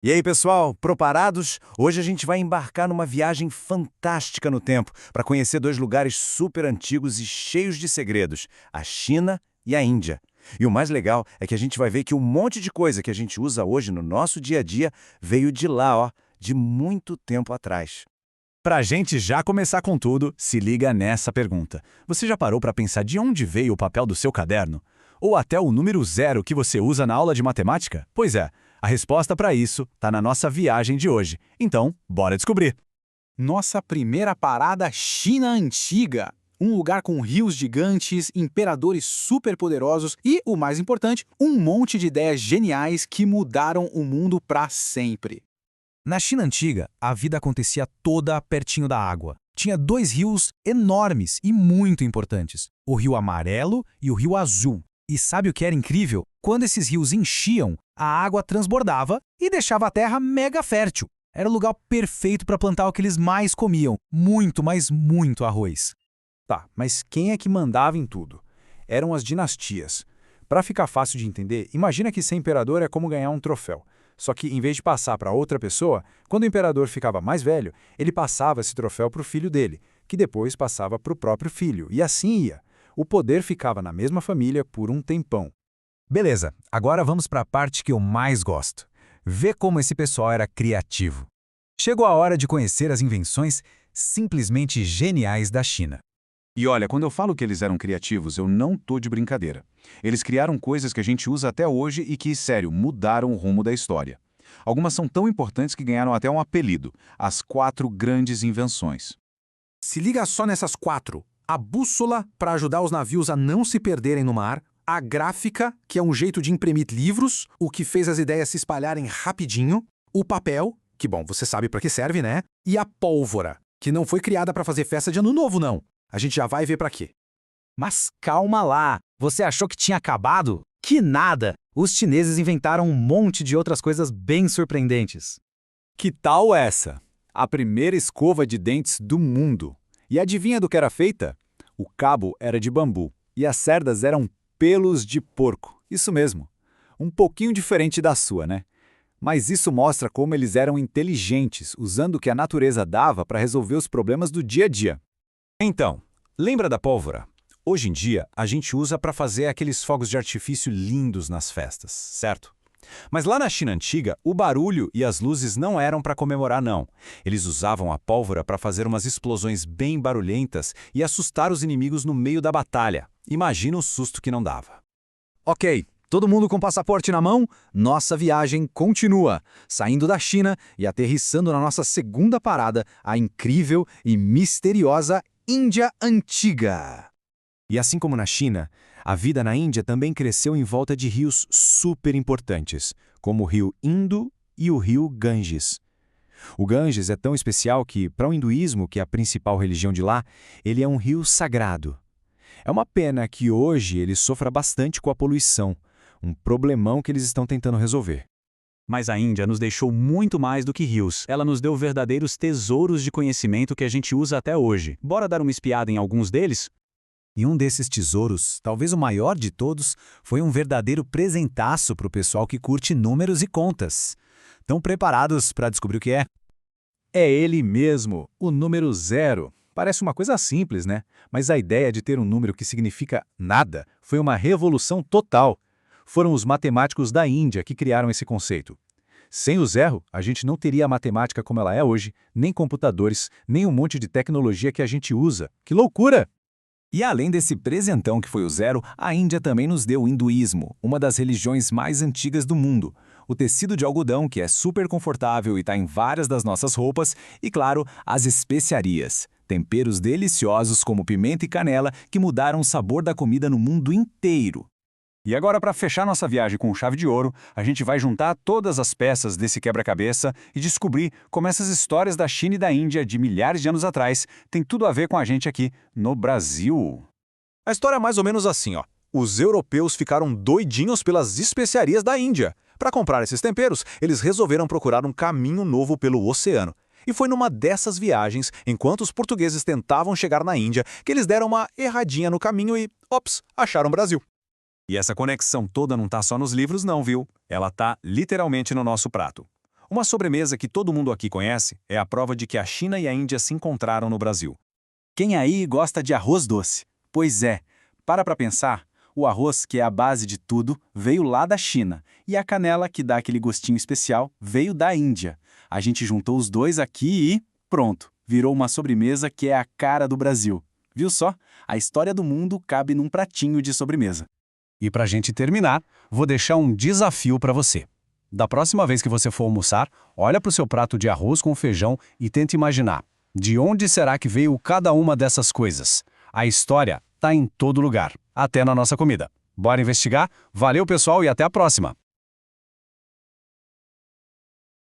E aí, pessoal, preparados? Hoje a gente vai embarcar numa viagem fantástica no tempo para conhecer dois lugares super antigos e cheios de segredos, a China e a Índia. E o mais legal é que a gente vai ver que um monte de coisa que a gente usa hoje no nosso dia a dia veio de lá, ó, de muito tempo atrás. Para a gente já começar com tudo, se liga nessa pergunta. Você já parou para pensar de onde veio o papel do seu caderno? Ou até o número zero que você usa na aula de matemática? Pois é, a resposta para isso está na nossa viagem de hoje. Então, bora descobrir! Nossa primeira parada, China Antiga. Um lugar com rios gigantes, imperadores superpoderosos e, o mais importante, um monte de ideias geniais que mudaram o mundo para sempre. Na China antiga, a vida acontecia toda pertinho da água. Tinha dois rios enormes e muito importantes, o Rio Amarelo e o Rio Azul. E sabe o que era incrível? Quando esses rios enchiam, a água transbordava e deixava a terra mega fértil. Era o lugar perfeito para plantar o que eles mais comiam, muito, mas muito arroz. Tá, mas quem é que mandava em tudo? Eram as dinastias. Para ficar fácil de entender, imagina que ser imperador é como ganhar um troféu. Só que, em vez de passar para outra pessoa, quando o imperador ficava mais velho, ele passava esse troféu para o filho dele, que depois passava para o próprio filho, e assim ia. O poder ficava na mesma família por um tempão. Beleza, agora vamos para a parte que eu mais gosto. Ver como esse pessoal era criativo. Chegou a hora de conhecer as invenções simplesmente geniais da China. E olha, quando eu falo que eles eram criativos, eu não tô de brincadeira. Eles criaram coisas que a gente usa até hoje e que, sério, mudaram o rumo da história. Algumas são tão importantes que ganharam até um apelido, as 4 grandes invenções. Se liga só nessas 4. A bússola, para ajudar os navios a não se perderem no mar. A gráfica, que é um jeito de imprimir livros, o que fez as ideias se espalharem rapidinho. O papel, que bom, você sabe para que serve, né? E a pólvora, que não foi criada para fazer festa de ano novo, não. A gente já vai ver para quê. Mas calma lá, você achou que tinha acabado? Que nada! Os chineses inventaram um monte de outras coisas bem surpreendentes. Que tal essa? A primeira escova de dentes do mundo. E adivinha do que era feita? O cabo era de bambu e as cerdas eram pelos de porco. Isso mesmo. Um pouquinho diferente da sua, né? Mas isso mostra como eles eram inteligentes, usando o que a natureza dava para resolver os problemas do dia a dia. Então, lembra da pólvora? Hoje em dia, a gente usa para fazer aqueles fogos de artifício lindos nas festas, certo? Mas lá na China antiga, o barulho e as luzes não eram para comemorar, não. Eles usavam a pólvora para fazer umas explosões bem barulhentas e assustar os inimigos no meio da batalha. Imagina o susto que não dava. Ok, todo mundo com passaporte na mão? Nossa viagem continua, saindo da China e aterrissando na nossa segunda parada, a incrível e misteriosa Índia Antiga. E assim como na China, a vida na Índia também cresceu em volta de rios super importantes, como o rio Indo e o rio Ganges. O Ganges é tão especial que, para o hinduísmo, que é a principal religião de lá, ele é um rio sagrado. É uma pena que hoje ele sofra bastante com a poluição, um problemão que eles estão tentando resolver. Mas a Índia nos deixou muito mais do que rios. Ela nos deu verdadeiros tesouros de conhecimento que a gente usa até hoje. Bora dar uma espiada em alguns deles? E um desses tesouros, talvez o maior de todos, foi um verdadeiro presentaço para o pessoal que curte números e contas. Estão preparados para descobrir o que é? É ele mesmo, o número 0. Parece uma coisa simples, né? Mas a ideia de ter um número que significa nada foi uma revolução total. Foram os matemáticos da Índia que criaram esse conceito. Sem o zero, a gente não teria a matemática como ela é hoje, nem computadores, nem um monte de tecnologia que a gente usa. Que loucura! E além desse presentão que foi o zero, a Índia também nos deu o hinduísmo, uma das religiões mais antigas do mundo. O tecido de algodão, que é super confortável e está em várias das nossas roupas, e claro, as especiarias. Temperos deliciosos como pimenta e canela que mudaram o sabor da comida no mundo inteiro. E agora, para fechar nossa viagem com chave de ouro, a gente vai juntar todas as peças desse quebra-cabeça e descobrir como essas histórias da China e da Índia de milhares de anos atrás têm tudo a ver com a gente aqui no Brasil. A história é mais ou menos assim, ó. Os europeus ficaram doidinhos pelas especiarias da Índia. Para comprar esses temperos, eles resolveram procurar um caminho novo pelo oceano. E foi numa dessas viagens, enquanto os portugueses tentavam chegar na Índia, que eles deram uma erradinha no caminho e, ops, acharam o Brasil. E essa conexão toda não tá só nos livros não, viu? Ela tá literalmente no nosso prato. Uma sobremesa que todo mundo aqui conhece é a prova de que a China e a Índia se encontraram no Brasil. Quem aí gosta de arroz doce? Pois é, para pensar, o arroz, que é a base de tudo, veio lá da China, e a canela, que dá aquele gostinho especial, veio da Índia. A gente juntou os dois aqui e pronto, virou uma sobremesa que é a cara do Brasil. Viu só? A história do mundo cabe num pratinho de sobremesa. E para a gente terminar, vou deixar um desafio para você. Da próxima vez que você for almoçar, olha para o seu prato de arroz com feijão e tenta imaginar, de onde será que veio cada uma dessas coisas? A história está em todo lugar, até na nossa comida. Bora investigar? Valeu, pessoal, e até a próxima!